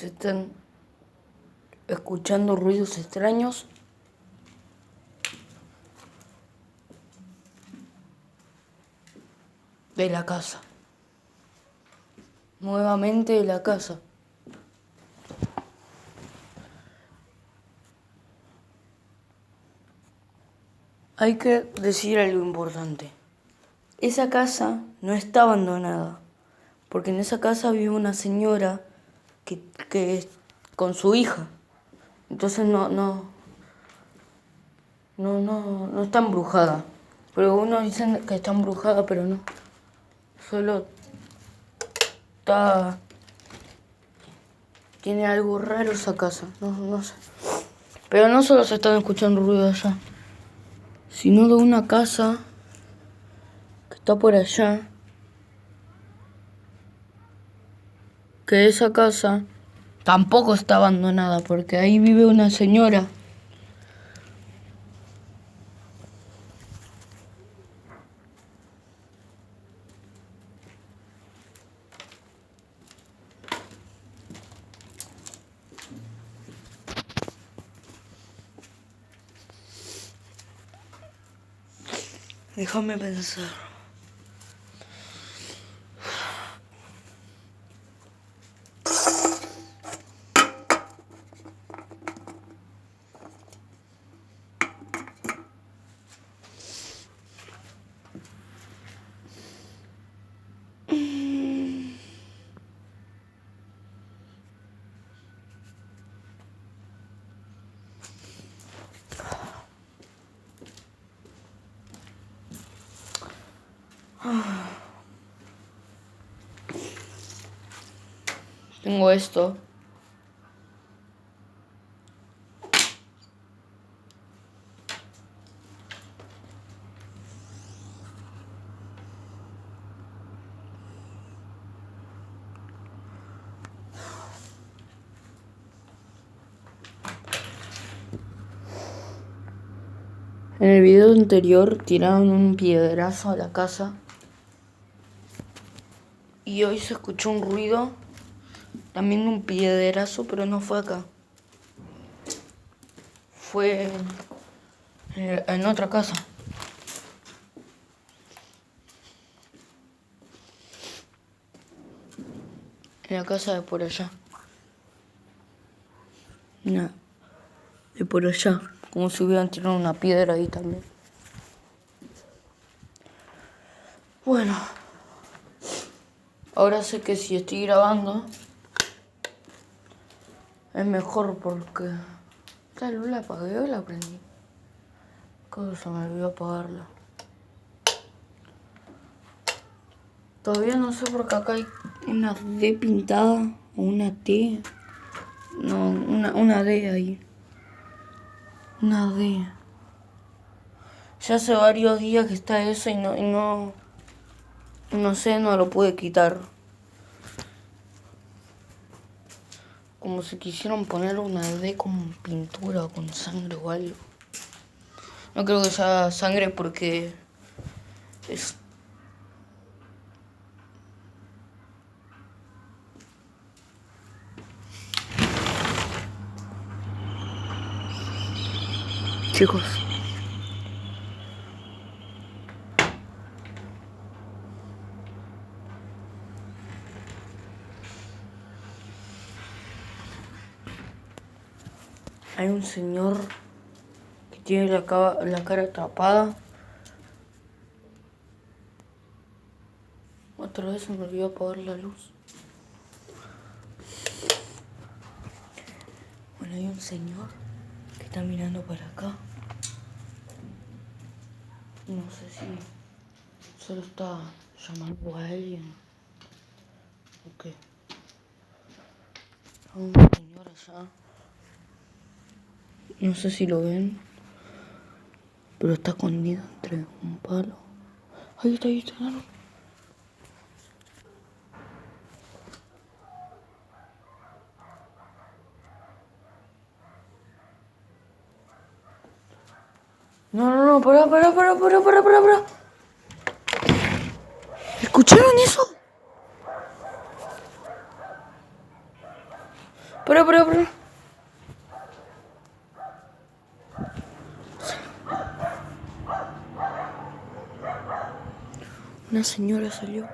se están escuchando ruidos extraños. De la casa. Nuevamente de la casa. Hay que decir algo importante. Esa casa no está abandonada, porque en esa casa vive una señora que con su hija. Entonces no está embrujada. Pero unos dicen que está embrujada, pero no. Solo está... Tiene algo raro esa casa, no sé. Pero no solo se están escuchando ruidos allá, sino de una casa que está por allá. Que esa casa tampoco está abandonada, porque ahí vive una señora. Déjame pensar. Tengo esto. En el video anterior tiraron un piedrazo a la casa. Y hoy se escuchó un ruido. También un piedrazo, pero no fue acá. Fue en otra casa. En la casa de por allá. No, de por allá. Como si hubieran tirado una piedra ahí también. Bueno. Ahora sé que si estoy grabando es mejor porque... La luz la apagué o la prendí. Cosa, me olvidó apagarla. Todavía no sé porque acá hay una D pintada o una T. No, una D ahí. Una D. Ya hace varios días que está eso y no sé, no lo pude quitar. Como si quisieran poner una D con pintura o con sangre o algo. No creo que sea sangre porque es... Chicos. Hay un señor que tiene la cara tapada. Otra vez se me olvidó apagar la luz. Bueno, hay un señor que está mirando para acá. No sé si solo está llamando a alguien o qué. Hay un señor allá. No sé si lo ven, pero está escondido entre un palo. Ahí está, no. No, pará. ¿Escucharon eso? Espera. Una señora salió.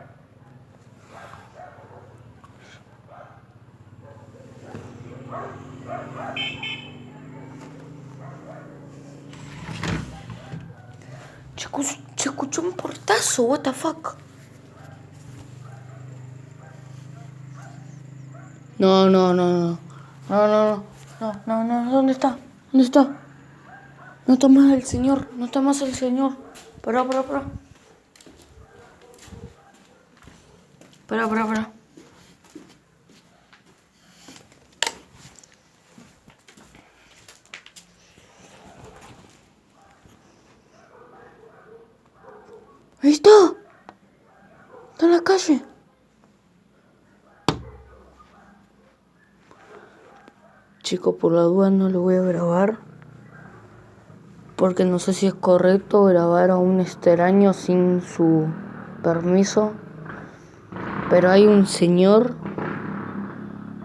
Se escuchó un portazo, what the fuck. No, ¿dónde está? No está más el señor, Pará. Pará. Ahí está. Está en la calle. Chicos, por la duda no lo voy a grabar. Porque no sé si es correcto grabar a un extraño sin su permiso. Pero hay un señor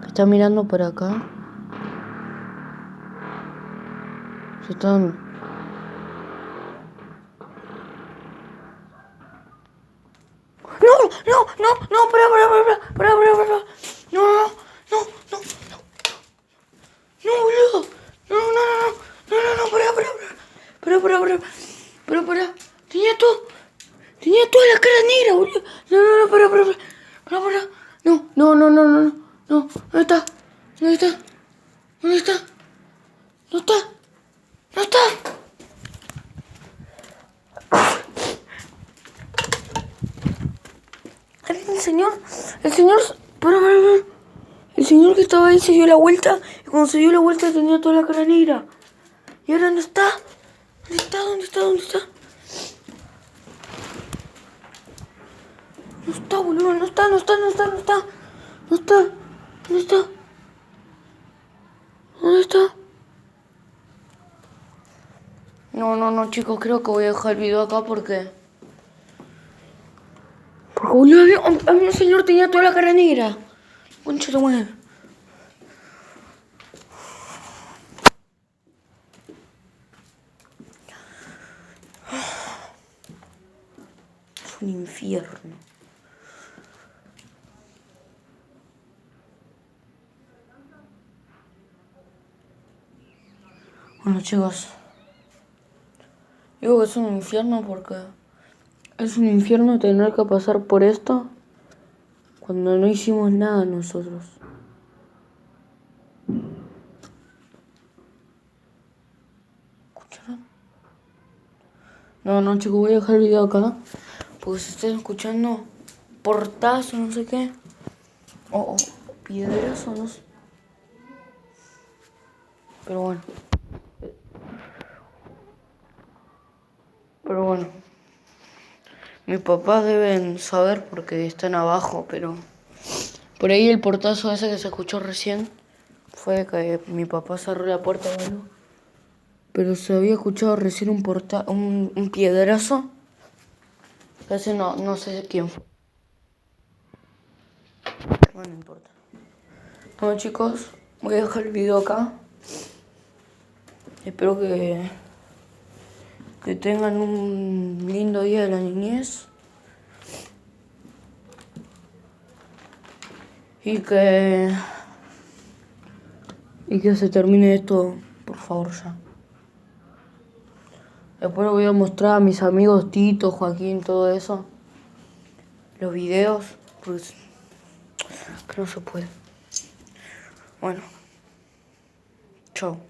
que está mirando para acá. Se están... No, pará. No, boludo. No, pará. Tenía toda la cara negra, boludo. No, pará. No. ¿Dónde está? No está. El señor, pará. El señor que estaba ahí se dio la vuelta y cuando se dio la vuelta tenía toda la cara negra. ¿Y ahora dónde está? ¿Dónde está? No está, boludo, no está. ¿Dónde está? No, chicos, creo que voy a dejar el video acá porque... Porque, boludo, había un señor que tenía toda la cara negra. Concha de madre. Es un infierno. Bueno, chicos, digo que es un infierno porque es un infierno tener que pasar por esto cuando no hicimos nada nosotros. ¿Escucharon? No, chicos, voy a dejar el video acá porque si están escuchando portazo, no sé qué, o piedrazo, no sé. Pero bueno, mis papás deben saber porque están abajo, pero por ahí el portazo ese que se escuchó recién fue que mi papá cerró la puerta o algo. Pero se había escuchado recién un piedrazo. Casi no sé quién fue. Bueno, no importa. Bueno, chicos, voy a dejar el video acá. Espero que tengan un lindo día de la niñez. Y que se termine esto, por favor, ya. Después les voy a mostrar a mis amigos Tito, Joaquín, todo eso. Los videos, pues que no se puede. Bueno, chao.